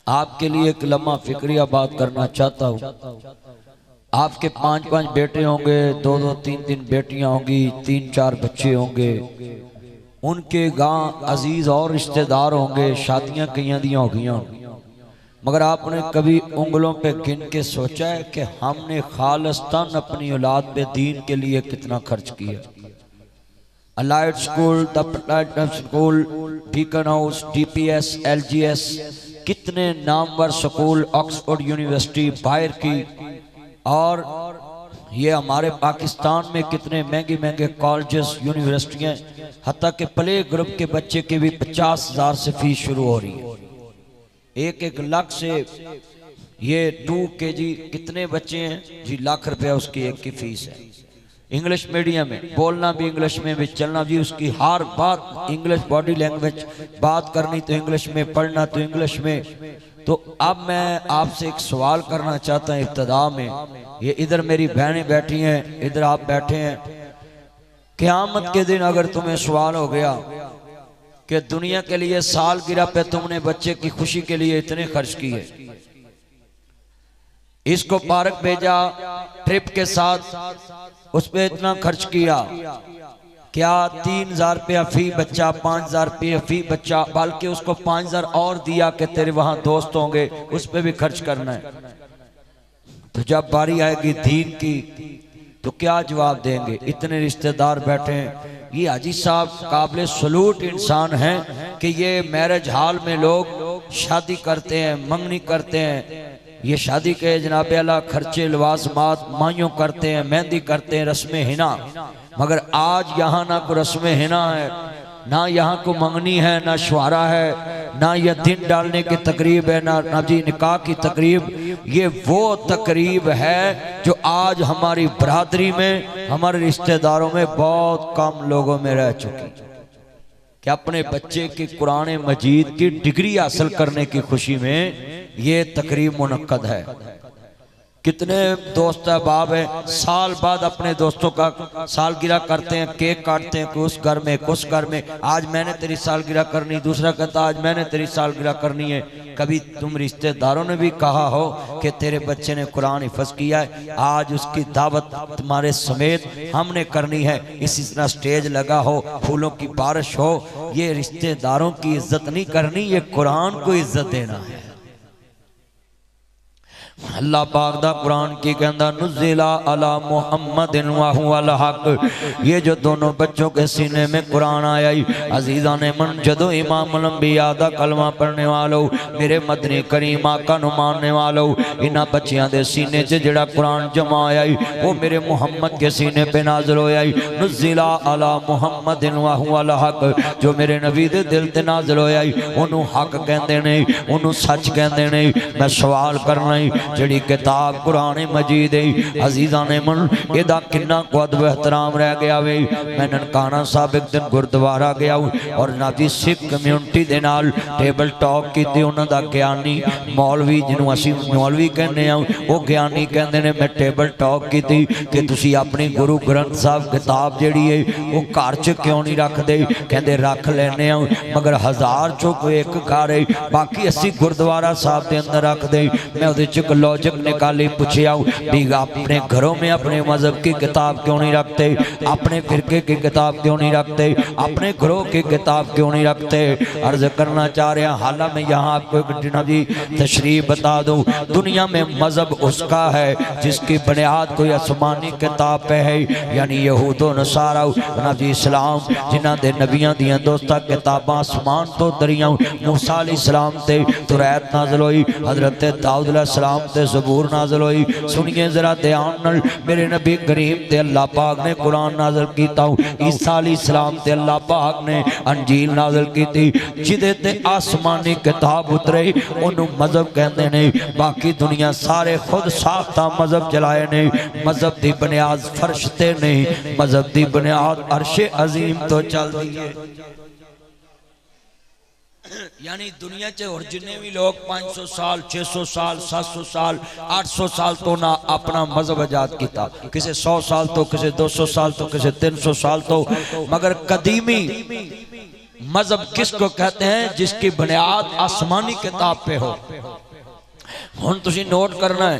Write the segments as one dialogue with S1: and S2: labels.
S1: आपके लिए एक लम्हा फिक्रिया बात करना चाहता हूँ। आपके 5-5 बेटे होंगे, 2-2, 3-3 बेटियां होंगी, 3-4 बच्चे होंगे, उनके गांव अजीज और रिश्तेदार होंगे, शादियां कईयां दियां हो गई होंगी। मगर आपने कभी उंगलों पे गिन के सोचा है कि हमने खालिस्तान अपनी औलाद पे दीन के लिए कितना खर्च किया? Allied school, the platinum school, beacon house, DPS, LGS, कितने नामवर स्कूल, ऑक्सफोर्ड यूनिवर्सिटी बाहर की, और ये हमारे पाकिस्तान में कितने महंगे महंगे कॉलेजेस, यूनिवर्सिटियाँ, हत्ता कि प्ले ग्रुप के बच्चे की भी 50,000 से फीस शुरू हो रही है। 1-1 लाख से ये 2 kg कितने बच्चे हैं जी, लाख रुपया उसकी एक की फीस है। इंग्लिश मीडियम में, बोलना भी इंग्लिश में भी, चलना भी उसकी हर बात इंग्लिश, बॉडी लैंग्वेज, बात करनी तो इंग्लिश में, पढ़ना तो इंग्लिश में। तो अब मैं आपसे एक सवाल करना चाहता हूँ इब्तिदा में। ये इधर मेरी बहनें बैठी हैं, इधर आप बैठे हैं। क़यामत के दिन अगर तुम्हें सवाल हो गया कि दुनिया के लिए सालगिरह पे तुमने बच्चे की खुशी के लिए इतने खर्च किए, इसको पार्क भेजा ट्रिप के साथ, उस पर इतना खर्च किया, क्या 3,000 रुपया फी बच्चा, 5,000 रुपया फी बच्चा, बल्कि उसको 5,000 और दिया कि तेरे वहां दोस्त होंगे, उस पर भी खर्च करना है। तो जब बारी आएगी दीन की तो क्या जवाब देंगे? इतने रिश्तेदार बैठे हैं। ये हाजी साहब काबिल सलूट इंसान हैं कि ये मैरिज हॉल में लोग शादी करते हैं, मंगनी करते हैं, ये शादी के जनाब अल्लाह खर्चे, लिबास मात माइयों करते हैं, मेहंदी करते हैं, रस्में हिना। मगर आज यहाँ ना कोई रस्में हिना है, ना यहाँ को मंगनी है, ना शुआरा है, ना यह दिन डालने की तकरीब है, ना जी निकाह की तकरीब। ये वो तकरीब है जो आज हमारी बरादरी में, हमारे रिश्तेदारों में बहुत कम लोगों में रह चुकी, कि अपने बच्चे की कुरान मजीद की डिग्री हासिल करने की खुशी में ये तकरीब मुनक्कद है। कितने दोस्त अहबाब हैं साल बाद अपने दोस्तों का सालगिरह करते हैं, केक काटते हैं, उस घर में कुछ घर में, आज मैंने तेरी सालगिरह करनी, दूसरा कहता आज मैंने तेरी सालगिरह करनी है। कभी तुम रिश्तेदारों ने भी कहा हो कि तेरे बच्चे ने कुरान हिफ्ज किया है, आज उसकी दावत तुम्हारे समेत हमने करनी है, इसी तरह स्टेज लगा हो, फूलों की बारिश हो। ये रिश्तेदारों की इज्जत नहीं करनी, ये कुरान को इज्जत देना है। अल्लाह पाक दा कुरान की कहंदा नुज़िला अला मुहम्मदिन व हुवल हक। ये जो दोनों बच्चों के सीने में कुरान आया, अजीज़ा ने मन जदों इमामुल अंबिया दा कलमा पढ़ने वालों, मेरे मदनी करीम आका नु मानने वालों, इन्हां बच्चियां दे सीने च जेड़ा कुरान जमा आया वो मेरे मुहम्मद के सीने पे नाज़िल होया। नुज़िला अला मुहम्मदिन व हुवल हक, जो मेरे नबी दे दिल ते नाज़िल होया ओनू हक कहंदे ने, ओनू सच कहंदे ने। मैं सवाल करना जड़ी किताब कुरान मजीद है, अजीज़ा ने मन एदा किन्ना को अदब एहतराम रह गया वे। मैं ननकाना साहब एक दिन गुरुद्वारा गया और नाजी सिख कम्यूनिटी दे नाल टेबल टॉक कीती। उन्हां दा ज्ञानी मौलवी जिन्हों असीं मौलवी कहने वो ज्ञानी कहंदे ने मैं टेबल टॉक कीती कि तुसीं अपनी गुरु ग्रंथ साहब किताब जिहड़ी है वो घर च क्यों नहीं रखदे? कहंदे रख लैने मगर 1000 चों कोई एक घर है, बाकी असीं गुरुद्वारा साहब के अंदर रखदे। मैं उहदे च लॉजिक निकाली, पूछा भी अपने घरों में अपने मजहब की किताब क्यों नहीं रखते, अपने फिरके की किताब क्यों नहीं रखते, अपने घरों की किताब क्यों नहीं रखते? अर्ज करना चाह रहे हैं, हालां मैं यहाँ आपको एक तशरीफ बता दूं, दुनिया में मजहब उसका है जिसकी बुनियाद कोई आसमानी किताब पे है, यानी यहूद नसारा नबी इस्लाम जिन्हां दे नबियां दियां दोस्तां किताबां आसमान तो दरियां मूसा अलैहिस्सलाम ते तौरात नाज़िल होई, हजरत दाऊद अलैहिस्सलाम ते ज़बूर नाज़िल होई। सुनिए जरा ध्यान नाल, मेरे नबी करीम ते अल्लाह पाक ने कुरान नाज़िल कीता, ईसा अलैहिस्सलाम ते अल्लाह पाक ने अंजील नाज़िल कीती, जिदे ते आसमानी किताब उतरे ओनू मजहब कहंदे ने। बाकी दुनिया सारे खुद साख्ता मजहब चलाए ने। मजहब दी बुनियाद फर्श ते नहीं, मजहब दी बुनियाद अर्शे अजीम तो चलदी है। यानी दुनिया च और जिन्ने भी लोग 500 साल 600 साल 700 साल 800 साल तो ना अपना मजहब आजाद किया, किसी 100 साल तो, किसी 200 साल तो, किसी 300 साल तो, मगर कदीमी मजहब किसको कहते हैं? जिसकी बुनियाद आसमानी किताब पे हो। हुण तुसी नोट करना है,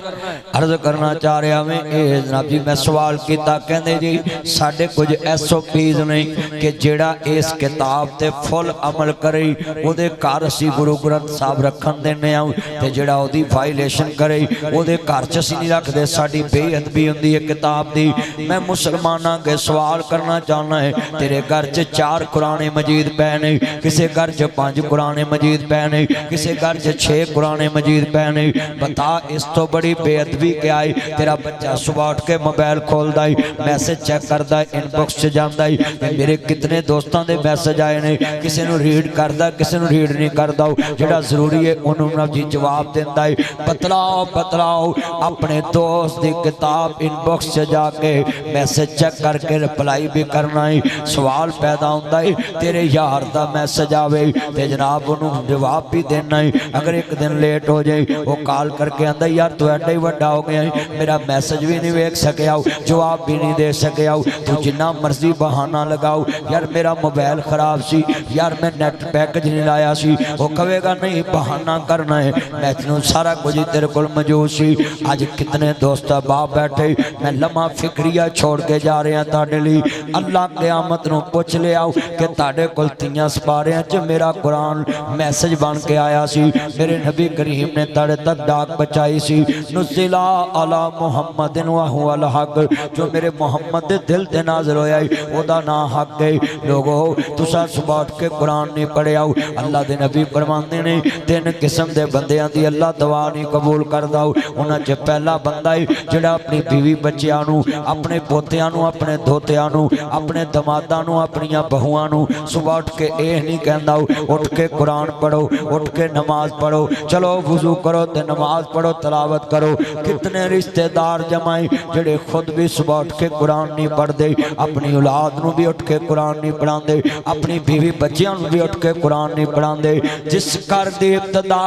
S1: अर्ज करना चाह रहा मैं जनाब जी, मैं सवाल किया, कहते जी साढ़े कुछ SOPs नहीं कि जेड़ा इस किताब ते फुल अमल करे उहदे घर असीं गुरु ग्रंथ साहब रखन देने आं, ते जेड़ा उहदी वायलेशन करे उहदे घर च असीं नहीं रखदे, साडी बेअदबी हुंदी है किताब दी। मैं मुसलमानां अगे सवाल करना चाहना है, तेरे घर च 4 कुरान मजीद पै ने, किसी घर च 5 कुरान मजीद पै ने, किसी घर च 6 कुरान मजीद पै ने, बता इस तो बड़ी बेअदबी क्या है? तेरा बच्चा सुबह उठ के मोबाइल खोलता है, मैसेज चेक करता है, इनबॉक्स च जाता है, मेरे कितने दोस्तों के मैसेज आए ने, किसी को रीड करता, किसी को रीड नहीं करता, जोड़ा जरूरी है उन्होंने जी जवाब देता है। बतलाओ बतलाओ, अपने दोस्त की किताब इनबॉक्स च जाके मैसेज चेक करके रिप्लाई भी करना है। सवाल पैदा होता है, तेरे यार का मैसेज आवे तो जनाब उन्होंने जवाब भी देना है। अगर एक दिन लेट हो जाए, वो कॉल करके आंदा यार तू एडा ही वड्डा हो गया है, मेरा मैसेज भी नहीं वेख सकिया, जवाब भी नहीं दे सकिया, तू जिन्ना मर्जी बहाना लगाओ, यार मेरा मोबाइल खराब सी, यार मैं नेट पैकेज नहीं लाया सी। वो कहेगा नहीं बहाना करना है, मैं तेनों सारा कुछ तेरे को मौजूद सी। अज कितने दोस्त बाप बैठे, मैं लम्हा फिक्रिया छोड़ के जा रहा हैं तुहाडे लई। अल्लाह क़यामत नूं पुछ लिया कि तुहाडे कोल 3 सपारियां च मेरा कुरान मैसेज बन के आया सी, मेरे नबी करीम ने तुहाडे तक डाक बचाई सी। नुज़िला अला मुहम्मदिन व हुवल हक, जो मेरे मुहम्मद दे दिल ते नाज़िल होया ओदा नाम हक है। लोगो तुसा सुबह उठ के कुरान नहीं पढ़िया, अल्लाह दे नबी फरमांदे ने 3 किस्म दे बंदियां दी अल्लाह दुआ नहीं कबूल करदा। उन्हां च पहला बंदा है जिहड़ा अपनी बीवी बच्चियां नूं, अपने पोतियां नूं, अपने दोतियां नूं, अपने दमादां नूं, अपनियां बहुआं नूं सुबह उठ के यह नहीं कहंदा उठ के कुरान पढ़ो, उठ के नमाज पढ़ो, चलो वुजू करो ते नमाज पढ़ो, तलावत करो। कितने रिश्तेदार जमाए जेड़े खुद भी सुबह उठ के कुरान नहीं पढ़ते, अपनी औलाद नूं भी उठ के कुरान नहीं पढ़ाते, अपनी बीवी बच्चियां नूं भी उठ के कुरान नहीं पढ़ाते। जिस घर दी इब्तिदा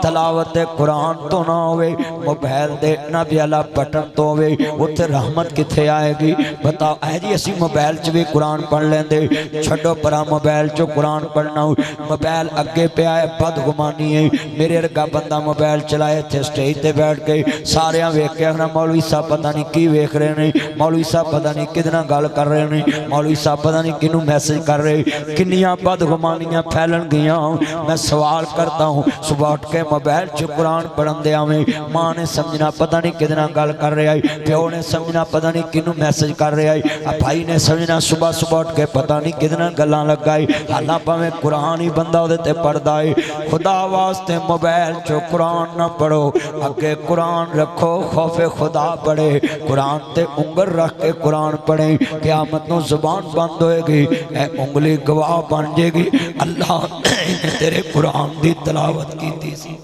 S1: तलावत कुरान तो ना होवे, मोबाइल दे नबी वाला बटन तो होवे, उत्थे रहमत किथे आएगी? बताओ है जी असीं मोबाइल च भी कुरान पढ़ लेंदे, छड्डो परा मोबाइल चो कुरान पढ़ना। मोबाइल अगे पिया है, बदगुमानी है। मेरे वर्गा बंदा मोबाइल चलाए थे स्टेज ते बैठ के सारे वेख के आखना मौलवी साहब पता नहीं की वेख रहे हैं, मौलवी साहब पता नहीं किहदे नाल गल कर रहे हैं, मौलवी साहब पता नहीं किनू मैसेज कर रहे। किन्नियां बदगुमानियां फैलन गईयां। मैं सवाल करता हूँ, सुबह उठ के मोबाइल च कुरान पढ़न दे आवें, माँ ने समझना पता नहीं किहदे नाल गल कर रहा है, प्यो ने समझना पता नहीं किनू मैसेज कर रहा है, भाई ने समझना सुबह सुबह उठ के पता नहीं किहदे नाल गल्लां लगा है। हालां भावें कुरान ही बंदा उहदे ते पढ़दा है। खुदा वास्ते मोबाइल चो कुरान ना पढ़ो, अगे कुरान रखो, खौफे खुदा पढ़े, कुरान ते उंगल रख के कुरान पढ़े। क़यामत नूं ज़ुबान बंद होएगी, ए उंगली गवाह बन जाएगी अल्लाह ने तेरे कुरान दी तलावत की सी।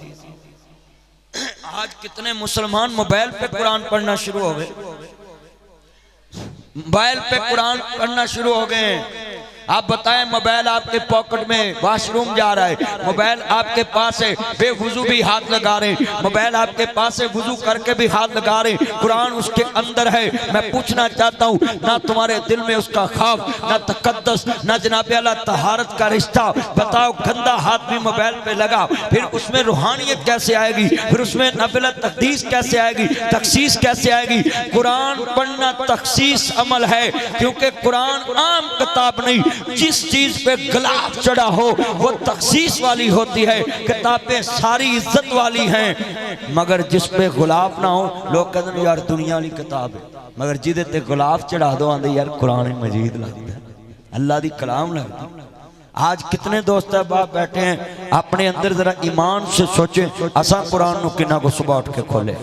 S1: आज कितने मुसलमान मोबाइल पे कुरान पढ़ना शुरू हो गए, मोबाइल पे कुरान पढ़ना शुरू हो गए। आप बताएं, मोबाइल आपके पॉकेट में वॉशरूम जा रहा है, मोबाइल आपके पास है, बेवुजू भी हाथ लगा रहे, मोबाइल आपके पास है, वुजू करके भी हाथ लगा रहे, कुरान उसके अंदर है। मैं पूछना चाहता हूँ, ना तुम्हारे दिल में उसका खौफ, ना तकद्दस, ना जनाब अला तहारत का रिश्ता। बताओ, गंदा हाथ भी मोबाइल पे लगा, फिर उसमें रूहानियत कैसे आएगी? फिर उसमें नफिल तकदीस कैसे आएगी? तखसीस कैसे आएगी? कुरान पढ़ना तखसीस अमल है, क्योंकि कुरान आम किताब नहीं, जिस चीज पे गुलाब चढ़ा हो वो तखसीस वाली होती है। किताबें सारी इज्जत वाली हैं, मगर जिस पे गुलाब ना हो, लोग कहते हैं यार दुनिया वाली किताब है, मगर जिदे ते गुलाब चढ़ा दो आंदे यार कुरान मजीद लगता है, अल्लाह दी कलाम लगती है। आज कितने दोस्त बाप बैठे हैं, अपने अंदर जरा ईमान से सोचे, असा कुरान नूं किन्ना को सुबह उठ के खोले,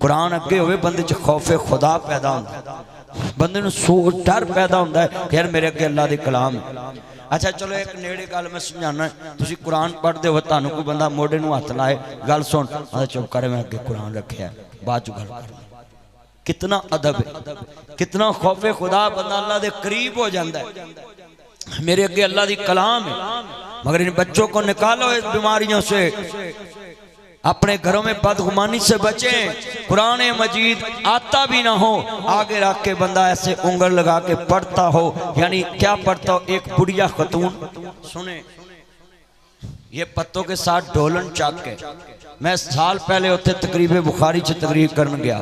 S1: कुरान अगे होवे, बंदे च खौफे खुदा पैदा होंदा, बंदे नूं सोच डर पैदा होंदा है कि यार मेरे अगे अल्लाह दी कलाम है। अच्छा चलो एक नेड़े गल मैं समझाना, तुसीं कुरान पढ़ते हो, तुहानूं कोई बंदा मोढे नूं हथ लाए, गल सुन, चुप कर, मैं अगे कुरान रखिया, बाद च गल कर। कितना अदब है, कितना खौफे खुदा, बंदा अल्लाह दे करीब हो जाता है। मेरे अगे अल्लाह दी कलाम है, मगर इन बच्चों को निकालो इस बीमारियों से, अपने घरों में बदगुमानी से बचें। कुरान मजीद आता भी ना हो, आगे रख के बंदा ऐसे उंगल लगा के पढ़ता हो, यानी क्या पढ़ता हो? एक बुढ़िया खतून सुने, ये पत्तों के साथ ढोलन चक के मैं साल पहले उत्थे तकरीबे बुखारी च तकरीर करन गया,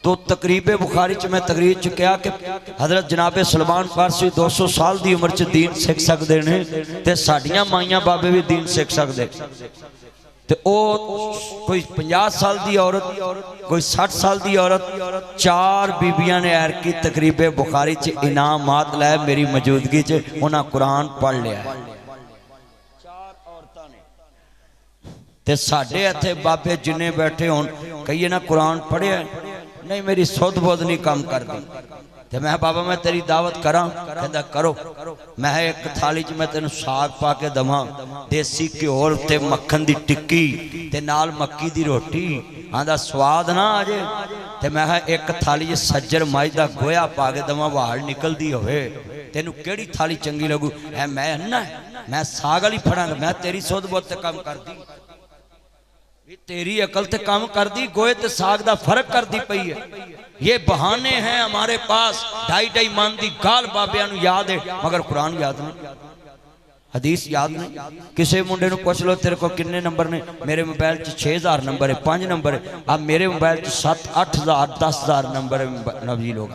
S1: तो तकरीबे बुखारी च मैं तकरीर च कहा कि हजरत जनाबे सलमान फारसी 200 साल की उम्र च दीन सीख सकते हैं, तो साडियां माइयां बाबे भी दीन सीख सकते। तो कोई 50 साल की औरत, कोई 60 साल की औरत, 4 बीबियां ने एर की तकरीबे बुखारी च इनामात लाए मेरी मौजूदगी च, उन्हें कुरान पढ़ लिया। 4 औरतां ने ते साडे इत्थे बाबे जिन्ने बैठे होन कहिए ना कुरान पढ़िया नहीं, मेरी सुध बुध नहीं काम करती। तो मैं बाबा मैं तेरी दावत करा, कहता करो। मैं एक थाली च मैं तेन साग पा के दवा, देसी घ्योल ते मक्खन दी टिक्की ते नाल मक्की दी रोटी, आंदा स्वाद ना आ जाए। तो मैं एक थाली च सज्जर माई दा गोया पा के दवा, वाल निकलती होवे, तेनू केड़ी थाली चंगी लगू? है मैं अन्ना मैं साग वाली फड़ांगा, मैं तेरी सुध बुध ते काम करदी, तेरी अकल ते काम कर दी, गोए ते साग दा फर्क कर दी पई है। ये बहाने हैं हमारे पास, 2.5 मन की गाल बाबिया याद है मगर कुरान याद नहीं, हदीस याद नहीं। किसी मुंडे नूं पुछ लो तेरे को किन्ने नंबर ने, मेरे मोबाइल च 6000 नंबर है, 5 नंबर है। अब मेरे मोबाइल च 7-8,000 10,000 नंबर है नबी लोग।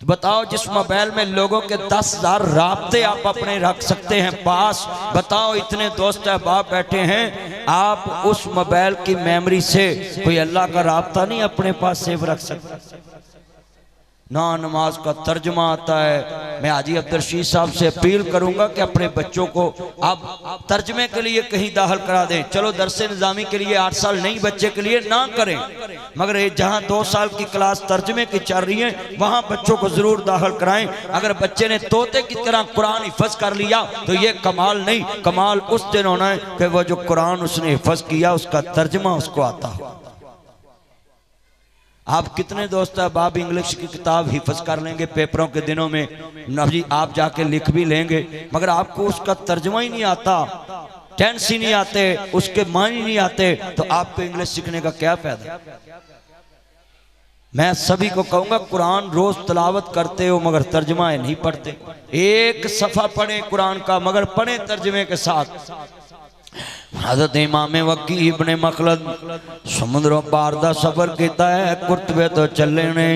S1: तो बताओ जिस मोबाइल में लोगों के 10,000 राब्ते आप अपने रख सकते हैं पास, बताओ इतने दोस्त अहबाब बैठे हैं, आप उस मोबाइल की मेमोरी से कोई अल्लाह का राब्ता नहीं अपने पास सेव रख सकता? ना नमाज का तर्जमा आता है। मैं हाजी अब्दुल रशीद साहब से अपील करूंगा कि अपने बच्चों को आप तर्जमे के लिए कहीं दाखिल करा दें। चलो दरसे निज़ामी के लिए 8 साल नहीं बच्चे के लिए ना करें, मगर जहां 2 साल की क्लास तर्जमे की चल रही है वहां बच्चों को जरूर दाखिल कराएं। अगर बच्चे ने तोते की तरह कुरान हिफज कर लिया तो ये कमाल नहीं, कमाल उस दिन होना है कि वो जो कुरान उसने हिफज किया उसका तर्जमा उसको आता हो। आप कितने दोस्त अहबाब इंग्लिश की किताब हिफज कर लेंगे पेपरों के दिनों में, नबी आप जाके लिख भी लेंगे, मगर आपको उसका तर्जमा ही नहीं आता, टेंस ही नहीं आते, उसके मानी नहीं आते, तो आपको इंग्लिश सीखने का क्या फायदा? मैं सभी को कहूंगा कुरान रोज तलावत करते हो मगर तर्जमा नहीं पढ़ते। एक सफ़ा पढ़े कुरान का मगर पढ़े तर्जमे के साथ। हज़रत इमाम वकी इब्ने मखलद समुद्रों पार दा सफर किया है, कुर्तबे तो चले ने।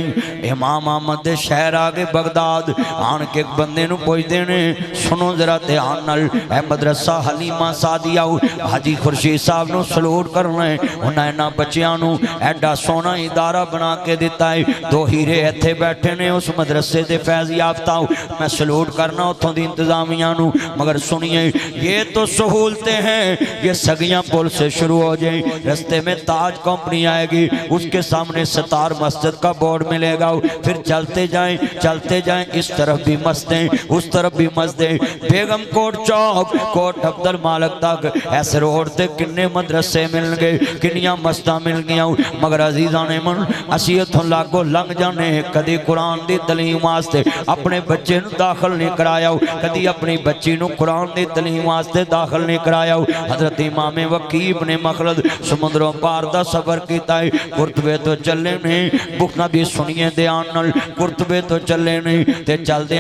S1: इमाम अहमद दे शहर आ गए बगदाद, आन के एक बंदे नूं पुछदे ने, सुनो जरा ध्यान नाल, ए मदरसा हलीमा सादिया हाजी खुर्शीद साहब नूं सलूट करना है। उन्हां इन्हां बच्चियां नूं एडा सोहना इदारा बना के दिता है, 2 हीरे इत्थे बैठे ने उस मदरसे दे फैज़ याफ्ता, मैं सलूट करना उत्थों दी इंतजामिया नूं। मगर सुनिए ये तो सहूलतें हैं, ये सगियां पुल से शुरू हो जाए, रास्ते में ताज कंपनी आएगी, उसके सामने सतार मस्जिद का बोर्ड मिलेगा, फिर चलते जाएं, इस तरफ भी मस्जिदें उस तरफ भी मस्जिदें, बेगम कोट चौक कोट अब्दुल मालिक तक ऐसे रोड से किन्ने मदरसे मिल गए, किन्नियां मस्जिदां मिल गईयां। मगर अजीज़ां ने मन असीं इत्थों लागों लंघ जाने, कदी कुरान की तलीम वास्ते अपने बच्चे नूं दाखिल नहीं कराया, कदी अपनी बच्ची नूं कुरान की तलीम वास्ते दाखिल नहीं कराया। हज़रत इमाम वकी इब्ने मखलद समुद्रों पार दा सफर किया है, कुर्तबे तो चले ने, बुखना भी सुनिए ध्यान नाल, कुर्तबे तो चले ने ते चलदे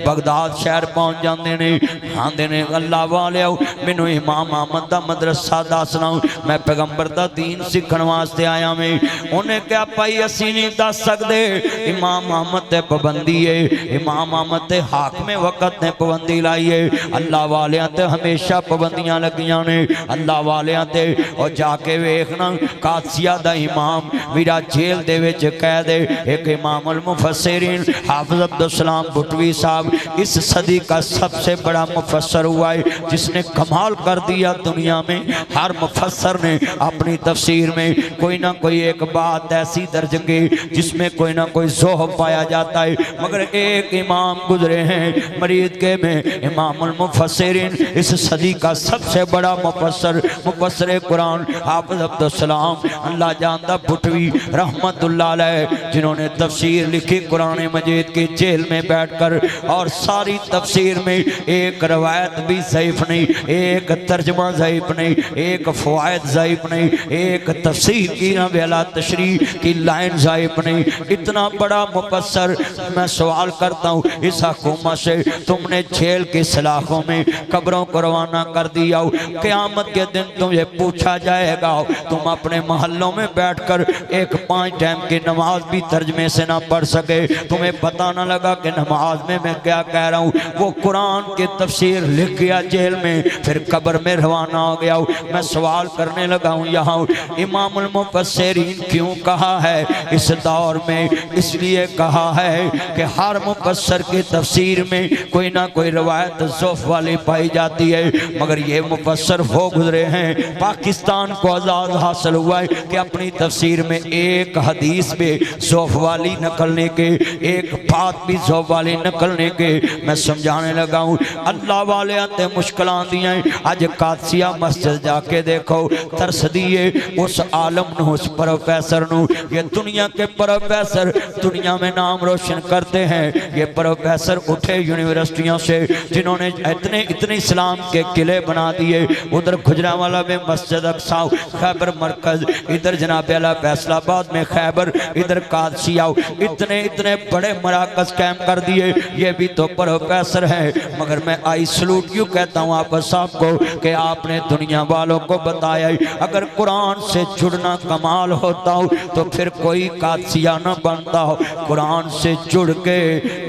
S1: बगदाद शहर पहुंच जाते ने। आंदे ने अल्लाह वाले मैनू इमाम अहमद दा मदरसा दसना, मैं पैगंबर दा दीन सीखण वास्ते आया मैं। उन्हें क्या भाई असी नहीं दस सकते, इमाम अहमद ते पाबंदी है, इमाम अहमद ते हाकमे वक़्त ने पाबंदी लाई है, अल्लाह वाले ते हमेशा पाबंदियां लगियां ने। अल्लाह वाले ते और जाके वेखना कादसिया दा इमाम मेरा जेल दे विच कैद है। एक इमाम अल मुफस्सिरीन हाफिज अब्दुल सलाम बुटवी साहब इस सदी का सबसे बड़ा मुफस्सर हुआ है, जिसने कमाल कर दिया दुनिया में। हर मुफस्सर ने अपनी तफसीर में कोई ना कोई एक बात ऐसी दर्ज की जिसमें कोई ना कोई ज़ोह पाया जाता है, मगर एक इमाम गुजरे हैं मरीद के में, इमाम अल मुफस्सिरीन इस सदी का सबसे बड़ा मुफस्सर मुफस्सिर कुरान हाफिज अब्दुल सलाम अल्लाह जानदा भुटवी रहमतुल्लाह अलैह, जिन्होंने तफसीर लिखी कुरान मजीद की जेल में बैठकर, और सारी तफसीर में एक रवायत भी ज़ईफ़ नहीं, एक तर्जमा ज़ईफ़ नहीं, एक फ़वाइद ज़ईफ़ नहीं, एक तफसीर की नवेला तशरीह की लाइन ज़ईफ़ नहीं। इतना बड़ा मुफस्सर, मैं सवाल करता हूँ इस हुकूमत से, तुमने जेल की सलाखों में कब्रों को रवाना कर दिया, क़यामत के दिन तुझे पूछा जाएगा, तुम अपने मोहल्लों में बैठकर एक 5 टाइम की नमाज भी तर्जमे से ना पढ़ सके, तुम्हें पता ना लगा कि नमाज में मैं क्या कह रहा हूँ। वो कुरान की तफसीर लिख गया जेल में, फिर कब्र में रवाना हो गया। मैं सवाल करने लगा हूँ यहाँ इमामुल मुफस्सिरीन क्यों कहा है इस दौर में? इसलिए कहा है कि हर मुफस्सिर की तफसीर में कोई ना कोई रवायत ज़ौफ़ वाली पाई जाती है, मगर ये मुफस्सिर वो गुजरे हैं, पाकिस्तान को आज़ाद हासिल हुआ है कि अपनी तफसीर में एक हदीस में ज़ौफ़ वाली नकलने के, एक बात भी ज़ौफ़ वाली नकलने के मैं समझाने लगा हूँ। अल्लाह वाले आते मुश्किल आंदियाँ, अज कादसिया मस्जिद जाके देखो, तरस दिए उस आलम नू, उस प्रोफेसर नू। ये दुनिया के प्रोफेसर दुनिया में नाम रोशन करते हैं, ये प्रोफेसर उठे यूनिवर्सिटियों से जिन्होंने इतने इस्लाम के किले बना दिए। उधर गुजरांवाला में मस्जिद अक्सा, खैबर मरकज, इधर जनाब आला फैसलाबाद में खैबर, इधर कादसिया, इतने बड़े मराकज कैम कर दिए। ये भी तो प्रोफेसर है। मगर मैं आई सलूट यू कहता हूँ आप साहब को कि आपने दुनिया वालों को बताया, अगर कुरान से जुड़ना कमाल होता हो तो फिर कोई कादसिया न बनता हो। कुरान से जुड़ के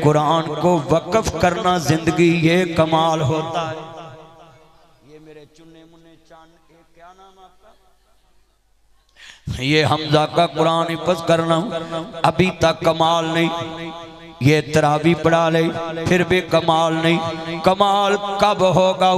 S1: कुरान को वक्फ करना जिंदगी ये कमाल होता है। ये मेरे चुन्ने मुन्ने चांद, क्या नाम आपका? ये हमजा का कुरान हिफ्ज़ करना अभी तक कमाल नहीं। ये तरावी पढ़ा ले फिर भी कमाल नहीं। कमाल कब होगा?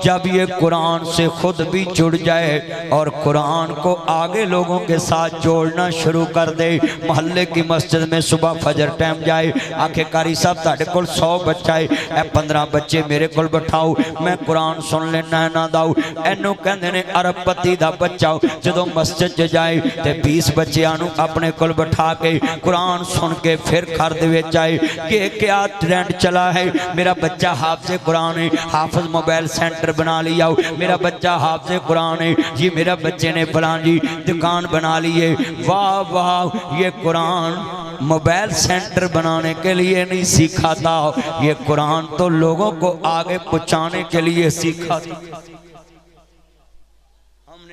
S1: जब ये कुरान से खुद भी जुड़ जाए और कुरान को आगे लोगों के साथ जोड़ना शुरू कर दे। मोहल्ले की मस्जिद में सुबह फजर टाइम जाए, आखे कारी साहब ताड़े कोल 100 बच्चा है, 15 बच्चे मेरे कोल बिठाओ, मैं कुरान सुन लेना ना दाऊ। एनू कहंदे ने अरबपति दा बच्चा जो मस्जिद च जाए तो 20 बच्चों अपने कोल बिठा के कुरान सुन के फिर घर दे कि क्या ट्रेंड चला है। मेरा बच्चा हाफिज़ कुरान है, हाफिज मोबाइल सेंटर बना लिया, मेरा बच्चा हाफिज़ कुरान है जी, मेरा बच्चे ने फलां जी दुकान बना ली है। वाह वाह, ये कुरान मोबाइल सेंटर बनाने के लिए नहीं सीखा था, ये कुरान तो लोगों को आगे पहुंचाने के लिए सीखा था।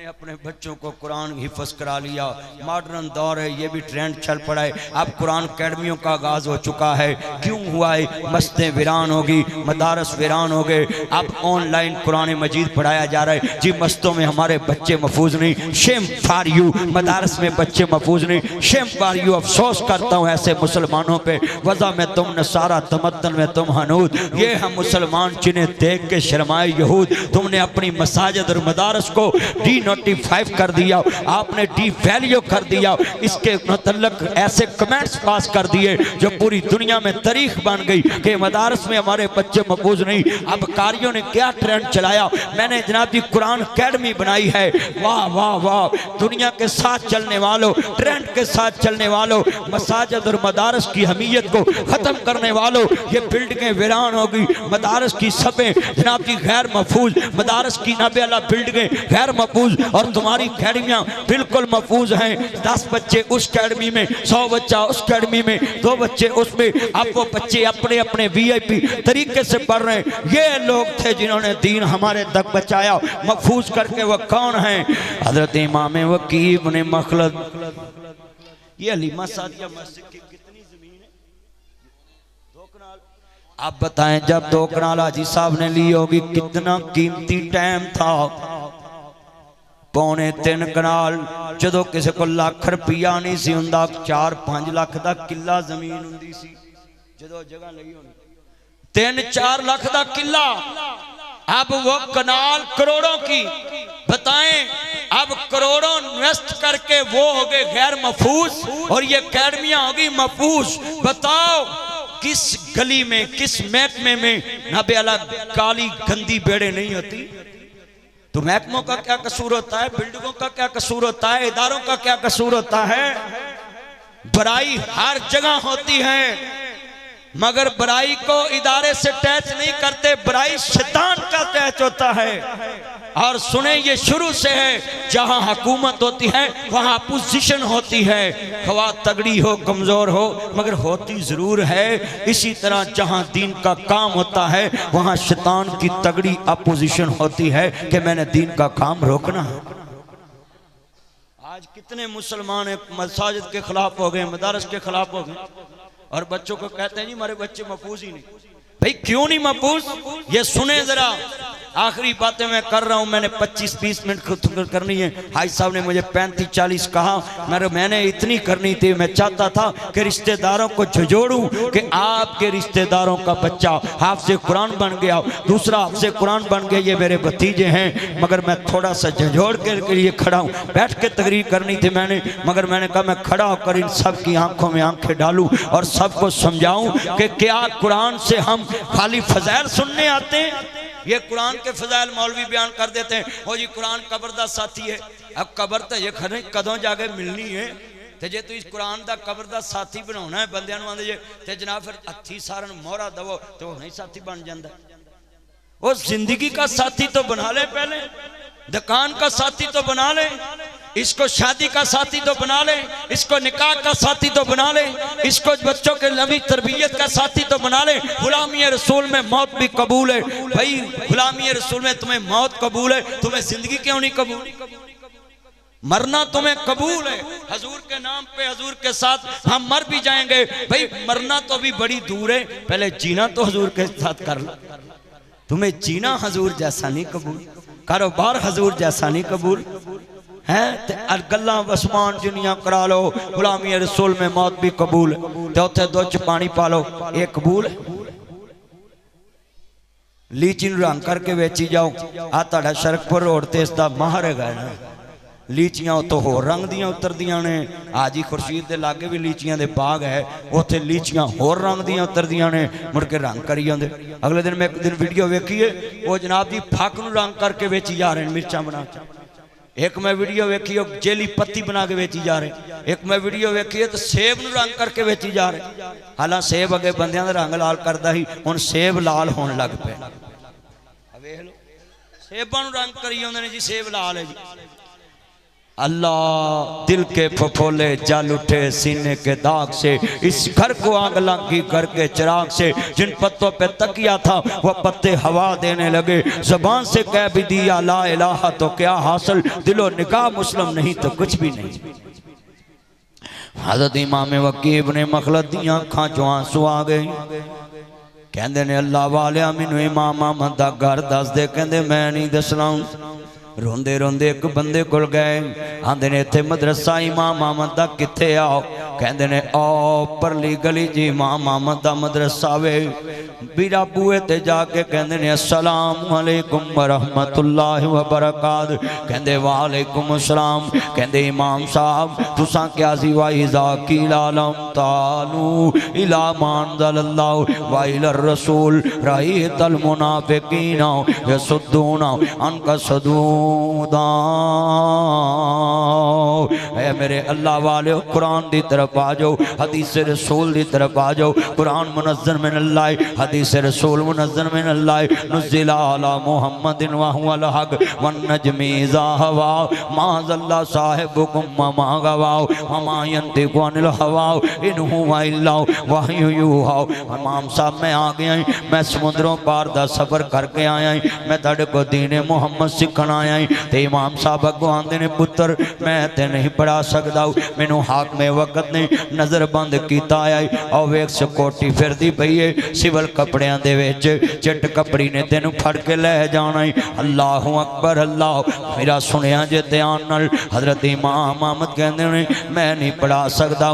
S1: अपने बच्चों को कुरान हिफ्ज़ करा लिया। मॉडर्न दौर है, ये भी ट्रेंड चल पड़ा है। अब कुरान अकेडमियों का आगाज हो चुका है। क्यों हुआ है? मस्जिदें वीरान होगी, मदारस वीरान हो गए। अब ऑनलाइन कुरान मजीद पढ़ाया जा रहा है जी। मस्जिदों में हमारे बच्चे महफूज नहीं, शेम फॉर यू। मदारस में बच्चे महफूज नहीं, शेम फॉर यू। अफसोस करता हूँ ऐसे मुसलमानों पे। वज़ा में तुम नसारा, तमद्दन में तुम हनूद। ये हम मुसलमान जिन्हें देख के शर्माए यहूद। तुमने अपनी मसाजिद और मदारस को डी-नोटिफाई कर दिया, आपने डी वैल्यू कर दिया। इसके मतलब ऐसे कमेंट्स पास कर दिए जो पूरी दुनिया में तारीख बन गई कि मदारस में हमारे बच्चे महफूज नहीं। अब कारियों ने क्या ट्रेंड चलाया, मैंने जनाब जी कुरान अकेडमी बनाई है। वाह वाह वाह, दुनिया के साथ चलने वालों, ट्रेंड के साथ चलने वालों, मसाजिद और मदारस की अहमियत को खत्म करने वालों, ये बिल्डिंगें वीरान होगी। मदारस की सभें जनाब जी गैर महफूज, मदारस की नाबे अला बिल्डिंगें गैर महफूज, और तुम्हारी अकेडमियां बिल्कुल महफूज हैं। 10 बच्चे उस अकेडमी में, 100 बच्चा उस अकेडमी में, 2 बच्चे उसमें। अब वो बच्चे अपने अपने VIP तरीके से पढ़ रहे हैं। ये लोग थे जिन्होंने दीन हमारे तक बचाया। महफूज करके वो कौन है? हजरत इमाम वकी इब्न मखलद। ये हलीमा सादिया मस्जिद की कितनी जमीन है? 2 कनाल। आप बताएं, जब 2 कनाल हाजी साहब ने ली होगी, कितना कीमती टाइम था। 3.25 कनाल। जो किसी को लाख रुपया नहीं सी हुंदा, 4-5 लाख का किला जमीन हुंदी सी। जो जगह लगी होनी 3-4 लाख का किला, अब वो कनाल करोड़ों की। बताएं, अब करोड़ों इन्वेस्ट करके वो हो गए गैर महफूज और ये अकेडमियां होगी महफूज। बताओ किस गली में, किस महकमे में नाबे अला काली गंदी बेड़े नहीं होती? तो महकमों का क्या कसूर होता है, बिल्डिंगों का क्या कसूर होता है, इदारों का क्या कसूर होता है। बुराई हर जगह होती है, मगर बुराई को इदारे से टैच नहीं करते, बुराई शैतान का टैच होता है। और सुने ये शुरू से है, जहां हुकूमत होती है वहां अपोजिशन होती है, खवा तगड़ी हो कमजोर हो मगर होती जरूर है। इसी तरह जहां दीन का काम होता है वहां शैतान की तगड़ी अपोजिशन होती है कि मैंने दीन का काम रोकना है। आज कितने मुसलमान मसाजिद के खिलाफ हो गए, मदारस के खिलाफ हो गए, और बच्चों को कहते हैं जी हमारे बच्चे महफूज ही नहीं। भाई क्यों नहीं महफूज, ये सुने जरा। आखिरी बातें मैं कर रहा हूं, मैंने 25-20 मिनट करनी है। हाजी साहब ने मुझे 35-40 कहा, मैंने इतनी करनी थी। मैं चाहता था कि रिश्तेदारों को झंझोड़ूं कि आपके रिश्तेदारों का बच्चा हाफ़िज़ कुरान बन गया, दूसरा हाफ़िज़ कुरान बन गया, ये मेरे भतीजे हैं। मगर मैं थोड़ा सा झंझोड़ के लिए खड़ा हूँ। बैठ के तकरीर करनी थी मैंने, मगर मैंने कहा मैं खड़ा होकर इन सब की आंखों में आंखें डालूं और सबको समझाऊं कि क्या कुरान से हम खाली फज़ैल सुनने आते हैं। ये कुरान के फज़ाइल मौलवी बयान कर देते हैं, हो जी कुरान कब्र दा साथी है। अब कब्र तो ये खरे कदों जाके मिलनी है, तो जे तू इस कुरान दा कब्र दा साथी बनाना है बंदियां नूं आंदे जे ते जनाब फिर हत्थी सारन मोहरा दवो तो नहीं साथी बन जाता। वो जिंदगी का साथी तो बना ले, पहले दुकान का साथी तो बना ले, इसको शादी का साथी तो बना ले, इसको निकाह का साथी तो बना ले, इसको बच्चों के नबी तरबियत का साथी तो बना ले। गुलामी रसूल में मौत भी कबूल है। भाई गुलामी रसूल में तुम्हें मौत कबूल है, तुम्हें जिंदगी क्यों नहीं कबूल? मरना तुम्हें कबूल है, हजूर के नाम पे हजूर के साथ हम मर भी जाएंगे। भाई मरना तो अभी बड़ी दूर है, पहले जीना तो हजूर के साथ कर लो। तुम्हें जीना हजूर जैसा नहीं कबूल, कारोबार हजूर जैसा नहीं कबूल है, गल्लां आसमान जिन्नियां करा लो। गुलामी रसूल में मौत भी कबूल, तो उत्थे दुध च पानी पा लो, ये कबूल। लीची रंग करके वेची जाओ, आ तुहाडा शरकपुर रोड ते इसदा माहर है ना। लीचियां उतों होर रंग दियां उतरदियां ने। हाजी खुर्शीद दे लागे भी लीचियां दे बाग है, उत्थे लीचियां होर रंग दियां उतरदियां ने, मुड़ के रंग करी जांदे। अगले दिन मैं एक दिन वीडियो वेखी है, वो जनाब दी फक नूं रंग करके वेची जा रहे हैं, मिर्चां बना के। एक मैं वीडियो वेखी है जेली पत्ती बना के वेची जा रहे। एक मैं वीडियो वेखी है तो सेब नूं रंग करके वेची जा रहे। हालां सेब अगे बंदियां दा रंग लाल करदा ही, हुण सेब लाल होण लग पे। वेख लो सेबां नूं रंग करी जांदे ने जी, सेब लाल है जी। अल्लाह दिल के फफोले जल उठे सीने के दाग से, इस घर को आग लगी करके चिराग से। जिन पत्तों पे तकिया था वह पत्ते हवा देने लगे, ज़बान से कह भी दिया ला इलाहा तो क्या हासिल, दिलो निकाह मुस्लिम नहीं तो कुछ भी नहीं। हज़रत इमाम वकी इब्ने मखलद दी अखां चों आंसू आ गए। कहंदे ने अल्लाह वालिया मैनू इमाम अहमद दा घर दस दे। कहंदे मैं नहीं दसना। रोंदे रोंदे एक बंदे कोल गए, आंदे ने इत्थे मदरसा इमाम अहमद दा कित्थे आओ। कहंदे ने ओ परली गली जी इमाम अहमद दा मदरसा वे। बीरा बूए ते जाके कहंदे ने अस्सलाम वालेकुम व रहमतुल्लाहि व बरकात। कहंदे वालेकुम अस्सलाम। कहंदे इमाम साहब तुसां क्या सी वाइजा की लालम तालू इला मानज़लल्लाहु व इलर रसूल राइतल मुनाफिकीना यसुद्दूना अनका सदूदा। ऐ मेरे अल्लाह वाले कुरान दी तरफ आ जाओ, हदीस रसूल दी तरफ आ जाओ। कुरान मुनज़्ज़ल मिन अल्लाह, हदीस रसूल मुनज़्ज़ल मिन अल्लाह। नुज़्ज़िला अला मुहम्मदिन व हुवल हक़ वन नजमी इज़ा हवा मा ज़ल्ला साहिबुकुम व मा गवा व मा यंतिक़ु अनिल हवा इन हुवा इल्ला वह्यु यूहा। इमाम साहब मैं आ गया, मैं समुद्रों पार दा सफ़र करके आया, मैं तुहाडे को दीन मुहम्मद सीखण आया। ते इमाम साहब अगों आंदे ने पुत्र मैं ते नहीं पढ़ा सकदा, मैनू हाक में वक्त ने नज़र बंद किया है। और वेख सिक्योरिटी फिरदी पई है सिविल कपड़ियां दे विच, चिट कपड़ी ने तेनू फड़ के लै जाना है। अल्लाहु अकबर अल्लाह। मेरा सुनिया जे ध्यान नाल, हज़रत इमाम अहमद कहंदे ने मैं नहीं पढ़ा सकदा।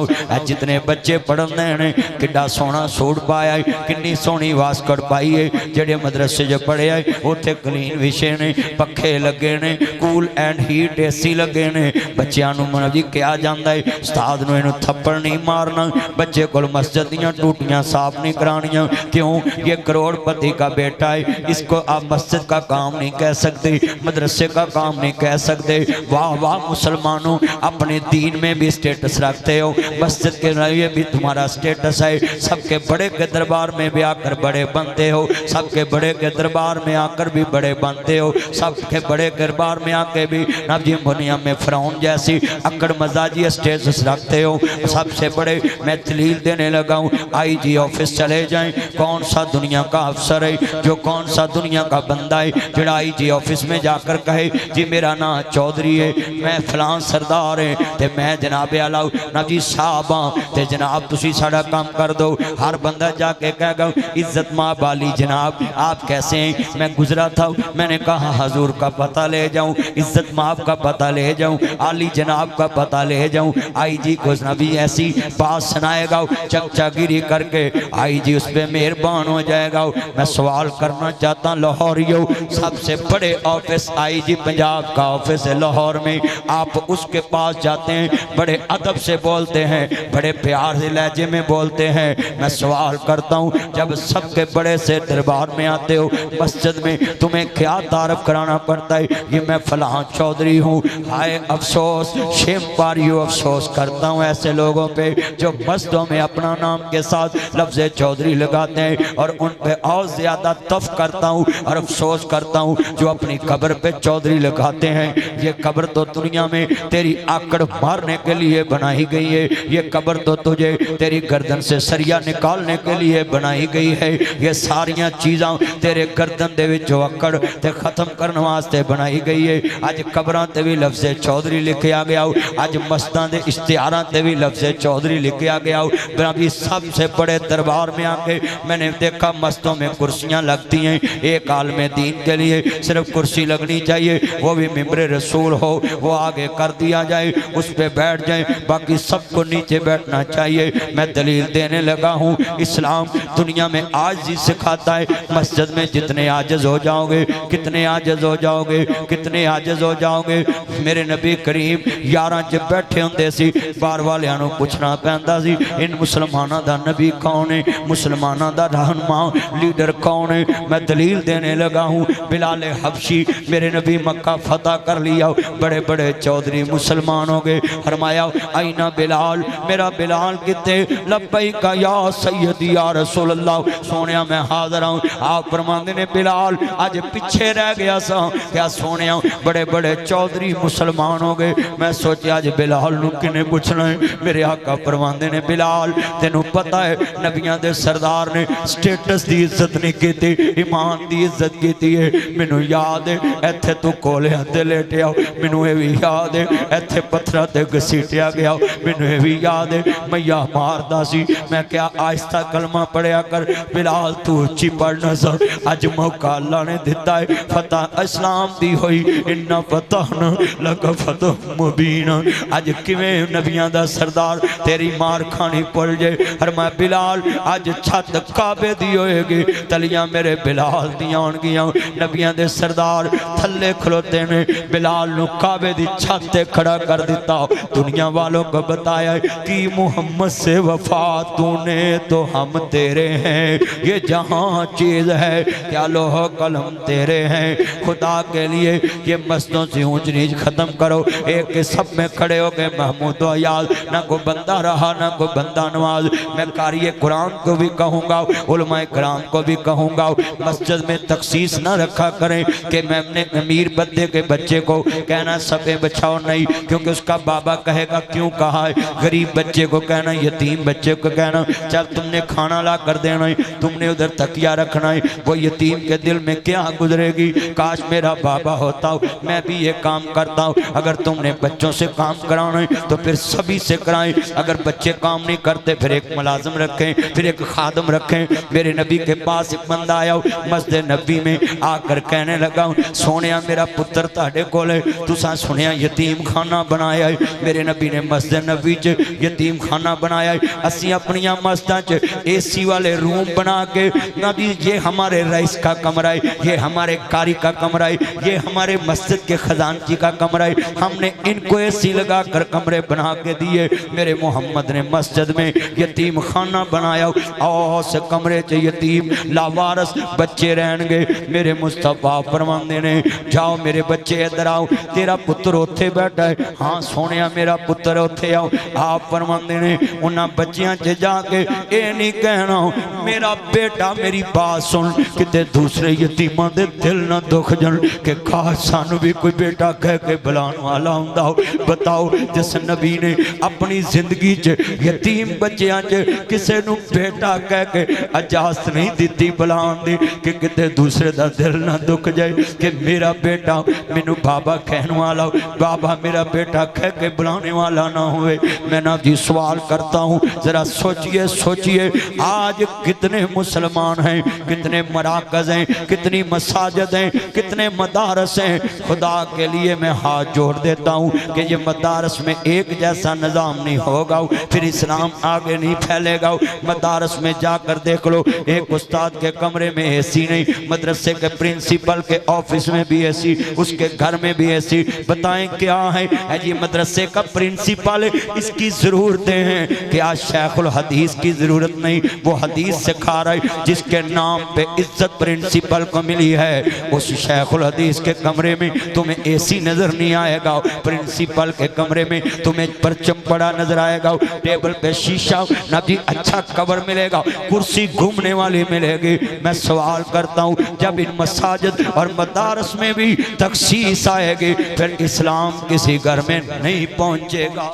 S1: जितने बच्चे पढ़ते ने किड्डा सोहना सूट पाया है, किन्नी सोहनी वास्कट पाई है। जेड़े मदरसे च पढ़िया है उत्थे क्लीन विषे ने, पखे लगे ने, कूल एंड हीट एसी लगे ने। बच्चों नूं मन जी कहा जाता है उस्ताद नूं इहनूं थप्पड़ नहीं मारना, बच्चे कोल मस्जिद दीयां टूटियां साफ नहीं करानियां। क्यों क्यों? ये करोड़पति का बेटा है, इसको आप मस्जिद का काम नहीं कह सकते, मदरसे का काम नहीं कह सकते। वाह वाह मुसलमानों, अपने दीन में भी स्टेटस रखते हो, मस्जिद के लिए भी तुम्हारा स्टेटस है। सबके बड़े के दरबार में भी आकर बड़े बनते हो, सबके बड़े के दरबार में आकर भी बड़े बनते हो, सबके बड़े दरबार में आके भी नबी दुनिया में फिरौन जैसी अकड़ मजाजी स्टेटस रखते हो। सबसे बड़े मैं दलील देने लगा हूँ, IG ऑफिस चले जाएं, कौन सा दुनिया का अफसर है, जो कौन सा दुनिया का बंदा है जोड़ा IG ऑफिस में जाकर कहे जी मेरा नाम चौधरी है, मैं फलां सरदार है, ते मैं जनाब आला नबी साहब हाँ, ते जनाब तुसी साड़ा काम कर दो। हर बंदा जाके कहेगा इज्जत माँ बाली जनाब आप कैसे हैं? मैं गुजरा था, मैंने कहा हजूर का पता ले जाऊं, इज्जत माँ का पता ले जाऊं, आली जनाब का पता ले जाऊं। IG को नबी ऐसी बात सुनाएगा, चमचागिरी करके IG उस पर मेहरबान हो जाएगा। मैं सवाल करना चाहता लाहौरियो, सबसे बड़े ऑफिस IG पंजाब का ऑफिस है लाहौर में, आप उसके पास जाते हैं, बड़े अदब से बोलते हैं, बड़े प्यार से लहजे में बोलते हैं। मैं सवाल करता हूँ, जब सबके बड़े से दरबार में आते हो मस्जिद में, तुम्हें क्या तारफ कराना पड़ता है कि मैं फलां चौधरी हूँ? हाय अफसोस, शेम पर यू, अफसोस करता हूँ ऐसे लोगों पे जो मस्जिदों में अपना नाम के साथ लफ्ज़ चौधरी लगाते हैं, और उन पे और ज़्यादा तफ करता हूँ और अफसोस करता हूँ जो अपनी कब्र पे चौधरी लगाते हैं। ये कब्र तो दुनिया में तेरी आकड़ मारने के लिए बनाई गई है, ये कब्र तो तुझे तेरी गर्दन से सरिया निकालने के लिए बनाई गई है, ये सारियां चीज़ां तेरे गर्दन दे विचों आकड़ ते खत्म करने वास्ते बनाई गई है। अज कब्रां ते भी लफ्ज़ चौधरी लिखा गया, अज मस्जिदां दे इश्तिहारां ते भी लफ्ज़ चौधरी लिखा गया। अभी सबसे बड़े दरबार में आके मैंने देखा मस्जिदों में कुर्सियां लगती हैं, एक आलमे दीन के लिए सिर्फ कुर्सी लगनी चाहिए, वो भी मिंबरे रसूल हो, वो आगे कर दिया जाए, उस पर बैठ जाए, बाकी सबको नीचे बैठना चाहिए। मैं दलील देने लगा हूँ, इस्लाम दुनिया में आजिज़ी सिखाता है। मस्जिद में जितने आजिज़ हो जाओगे, कितने आजिज़ हो जाओगे, कितने आजिज़ हो जाओगे। मेरे नबी करीम 11 च बैठे होंदे सी, बार वालियां नूं पुछना पैंदा सी इन मुसलमानों दा नबी कौन है, मुसलमानों दा रहनुमा लीडर कौन है। मैं दलील देने लगा हूँ, बिलाल हबशी मेरे नबी मक्का फतह कर लिया, बड़े बड़े चौधरी मुसलमान हो गए। फरमाया आईना बिलाल, मेरा बिलाल कितने? लब्बैक या सैयदी या रसूल अल्लाह, सोनिया मैं हाजिर हूँ। आप फरमाते ने बिलाल आज पीछे रह गया सा क्या सोनिया, बड़े बड़े चौधरी मुसलमान हो गए। मैं सोचा आज बिलाल नूं किने पुछना है। मेरे आका फरमाते ने बिलाल तेनू पता है नबियां दे सरदार ने स्टेटस की इज्जत नहीं की, ईमान की इज्जत की है। मैनू याद है इत्थे तू कोलियां ते लेटिया, मैनू ये भी याद है इत्थे पत्थरां ते घसीटिया गया, मैनू ये भी याद है मैया मारदा सी। मैं क्या आहिस्ता कलमा पढ़िया कर बिलाल, तू उच्ची पढ़ना सा। अज मौका अल्लाह ने दिता है, फतह इस्लाम दी होई, इन्ना फतहना लका फतह मुबीन। अज किवें नबियां दा सरदार तेरी मार खानी भुल जाए। हर मैं बिलाल अज छत काबे दी होएगी, तलियां मेरे बिलाल दी आउणगियां। नबियां दे सरदार थल्ले खलोते ने, बिलाल नूं काबे दी छत ते खड़ा कर दिता। दुनिया वालों को बताया कि मोहम्मद से वफा तूने तो हम तेरे हैं, ये जहां चीज है क्या लोह कलम तेरे हैं। खुदा के लिए ये मस्जिदों से ऊंच नीच खत्म करो। एक के सब में खड़े हो गए महमूद याद, ना कोई बंदा रहा ना कोई बंदा नवाज। मैं कारिए कुरान को भी कहूँगा, उलमाए कराम को भी कहूँगा, मस्जिद में तखसीस ना रखा करें कि मैं अपने अमीर बंदे के बच्चे को कहना सफ़े बचाओ, नहीं, क्योंकि उसका बाबा कहेगा क्यों कहा है। गरीब बच्चे को कहना, यतीम बच्चे को कहना चल तुमने खाना ला कर देना है, तुमने उधर तकिया रखना है, वो यतीम के दिल में क्या गुजरेगी, काश मेरा बाबा होता हो, मैं भी ये काम करता हूँ। अगर तुमने बच्चों से काम कराना है तो फिर सभी से कराएं। अगर बच्चे काम नहीं करते फिर एक मुलाजिम रखें, फिर एक खादम रखें। मेरे नबी के पास एक बंदा आया मस्जिद नबी में आकर कहने लगा, सोनिया मेरा पुत्र ताड़े कोल तुसा सुनिया यतीम खाना बनाया है। मेरे नबी ने मस्जिद नबी च यतीम खाना बनाया है। असी अपनी मस्जिदां च AC वाले रूम बना के, नबी ये हमारे रईस का कमरा है, ये हमारे कारी का कमरा है, ये हमारे मस्जिद के खजानची का कमरा है, हमने इनको AC लगा कर कमरे बना के दिए। मेरे मोहम्मद ने मस्जिद में यतीम खाना बनाया और से कम कमरे च यतीम लावारस बच्चे रहणगे। मेरे मुस्तफा फरमांदे ने जाओ मेरे बच्चे इधर आओ, तेरा पुत्र उत्थे बैठा है। हाँ सोनिया मेरा पुत्र उत्थे आओ। आप फरमांदे ने उन्हां बच्चियां च जाके ये नहीं कहना मेरा बेटा मेरी बात सुन, किते दूसरे यतीमां दे दिल ना दुख जन कि खास सानू भी कोई बेटा कह के बुलाने वाला हुंदा हो। बताओ जिस नबी ने अपनी जिंदगी च यतीम बच्चियां च किसे नू बेटा कह के इजाजत नहीं दी बुलाने दी कि किते दूसरे दा दिल ना दुख जाए कि मेरा बेटा मैनू बाबा कहने वाला हो, बाबा मेरा बेटा कह के बुलाने वाला ना होए। मैं ना जी सवाल करता हूँ, जरा सोचिए सोचिए आज कितने मुसलमान हैं, कितने मराकज हैं, कितनी मसाजिद हैं, कितने मदारस हैं। खुदा के लिए मैं हाथ जोड़ देता हूँ कि ये मदारस में एक जैसा निज़ाम नहीं होगा फिर इस्लाम आगे नहीं फैलेगा। मदारस में जाकर देख लो, एक उस्ताद के कमरे में एसी नहीं, मदरसे के प्रिंसिपल के ऑफिस में भी एसी, उसके घर में भी एसी। बताएं क्या है ये मदरसे का प्रिंसिपल, इसकी ज़रूरतें हैं कि आज शेखुल हदीस की ज़रूरत नहीं, वो हदीस सिखा रहा है। जिसके नाम पे इज्जत प्रिंसिपल को मिली है उस शेखुल हदीस के कमरे में तुम्हें एसी नजर नहीं आएगा, प्रिंसिपल के कमरे में तुम्हें परचम पड़ा नजर आएगा, टेबल पे शीशा ना भी अच्छा कवर मिलेगा, कुर्सी घूमने वाली मिलेगी। मैं सवाल करता हूँ जब इन मसाजिद और मदारस में भी तखसीस आएगी फिर इस्लाम किसी घर में नहीं पहुंचेगा।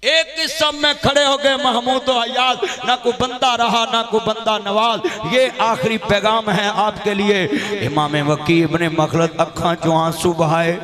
S1: एक ही सब में खड़े हो गए महमूद हयात, ना कोई बंदा रहा ना कोई बंदा नवाज। ये आखिरी पैगाम है आपके लिए। इमाम वकी इब्ने मखलद अखां चों आंसू बहाए,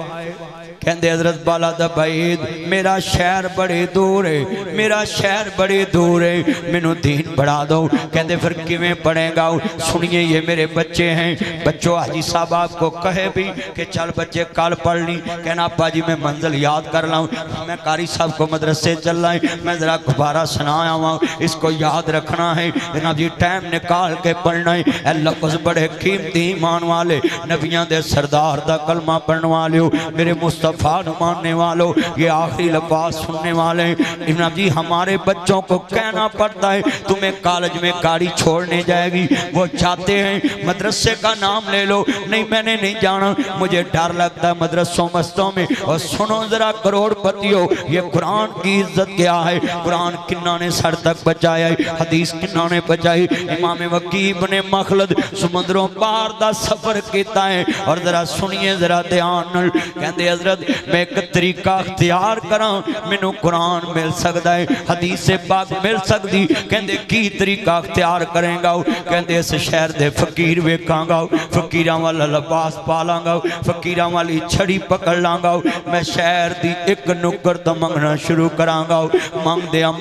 S1: कहते हजरत बाला दा बैद मेरा शहर बड़े दूर है, मेरा शहर बड़े दूर है, मैनू दीन पढ़ा दो। कहते फिर किवें पढ़ेगा? सुनिए ये मेरे बच्चे हैं, बच्चों हाजी साहब आपको कहे भी कि चल बच्चे कल पढ़ ली, कहना अब्बा जी मैं मंजिल याद कर लाऊं, मैं कारी साहब को मदरसे चल रहा है, मैं ज़रा गुब्बारा सुनाया हुआ इसको याद रखना है। जनाब जी टाइम निकाल के पढ़ना है। लफ्ज़ बड़े कीमती ईमान वाले नबियां दे सरदार दा कलमा पढ़ने वाले हो, मेरे मुस्तफा मानने वालों, ये आखिरी लफ्ज़ सुनने वाले। जनाब जी हमारे बच्चों को कहना पड़ता है तुम्हें कॉलेज में गाड़ी छोड़ने जाएगी, वो चाहते हैं मदरसे का नाम ले लो, नहीं मैंने नहीं जाना, मुझे डर लगता है मदरसों मस्तों में। और सुनो जरा करोड़पति हो, ये कुरान की इज्जत क्या है, कुरान किन्ना ने सर तक बचाया है, हदीस किन्ना ने बचाई। इमाम वकी इब्ने मखलद समुद्रों पार दा सफर किया है। और जरा सुनिए जरा ध्यान नाल, कहते हजरत मैं एक तरीका अख्तियार करा, मैनू कुरान मिल सकता है, हदीस पाक मिल सकती। कहते की तरीका अख्तियार करेगा? कहते इस शहर दे फकीर वेखांगा, फकीरां वाला लिबास पा लांगा, फकीरां वाली छड़ी पकड़ लांगा, मैं शहर दी एक नुक्कड़ तो मंगना शुरू करांगा, मंगदियां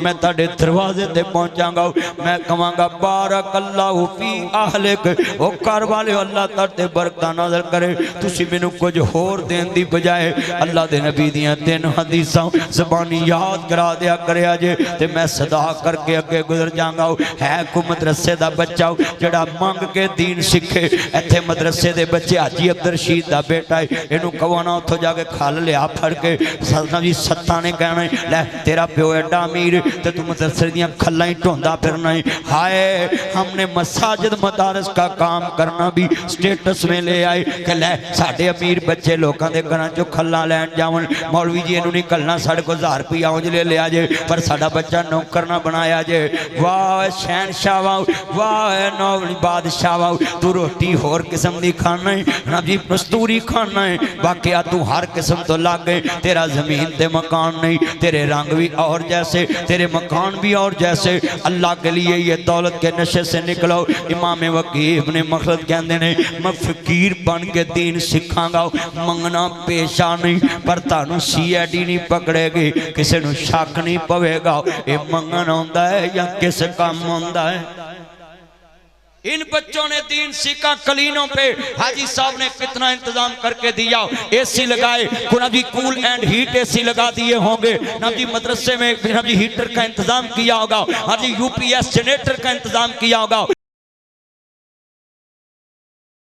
S1: मैं तुहाडे दरवाजे ते पहुंचांगा, मैं कहांगा बारक अल्लाह फी आहलिक, ओ घर वाले अल्लाह तुहाडे बरकत नाज़िल करे। तुसीं मैनू कुछ होर देण दी बजाए अल्लाह दे नबी दियां 3 हदीसां ज़बानी याद करा दिया करे जे, ते मैं सदा करके अगे गुजर जांगा। है कोई मदरसे दा बच्चा जिहड़ा मंग के दीन सीखे? इत्थे मदरसे दे बच्चे हाजी अब्दुल रशीद दा बेटा है, इनू कहो ना उत्थों जाके खल लिया फड़ के, सल्तान जी सत्ता ने कहना है लै तेरा प्यो एडा अमीर ते तू मदरसे दियां खल्लां ही ढोंदा फिरना है। हाय हमने मसाजिद मदारस का काम करना भी स्टेटस में ले आए कि लै साडे अमीर बच्चे लोगों के घर चो खल्लां लैन जावन, मौलवी जी इनू नहीं कलना, साढ़े को 1000 रुपया औंज ले लिया जे, पर साडा बच्चा नौकर ना बनाया जे। वाह शहनशाह वाह, वाह नौली बादशाह वाह, तू रोटी होर किस्म की खाना है ना जी, मस्तूरी खाना है, वाकया तू हर किस्म तो लग गए, तेरा जमीन ते मकान नहीं, तेरे रंग भी और जैसे, तेरे मकान भी और जैसे, अल्लाह के लिए ये दौलत के नशे से निकलो। इमाम वकी इब्ने मखलद कहते ने मैं फकीर बन के दीन सिखांगा, मंगना पेशा नहीं, पर तानू CID नहीं पकड़ेगी, किसी नू शक नहीं पवेगा ये मंगन आउंदा है या किस काम आउंदा है। इन बच्चों ने दीन सीखा, कलीनों पे हाजी साहब ने कितना इंतजाम करके दिया, AC लगाए, कुरान जी कूल एंड हीट AC लगा दिए होंगे, ना जी मदरसे में हीटर का इंतजाम किया होगा, हाजी UPS जनरेटर का इंतजाम किया होगा।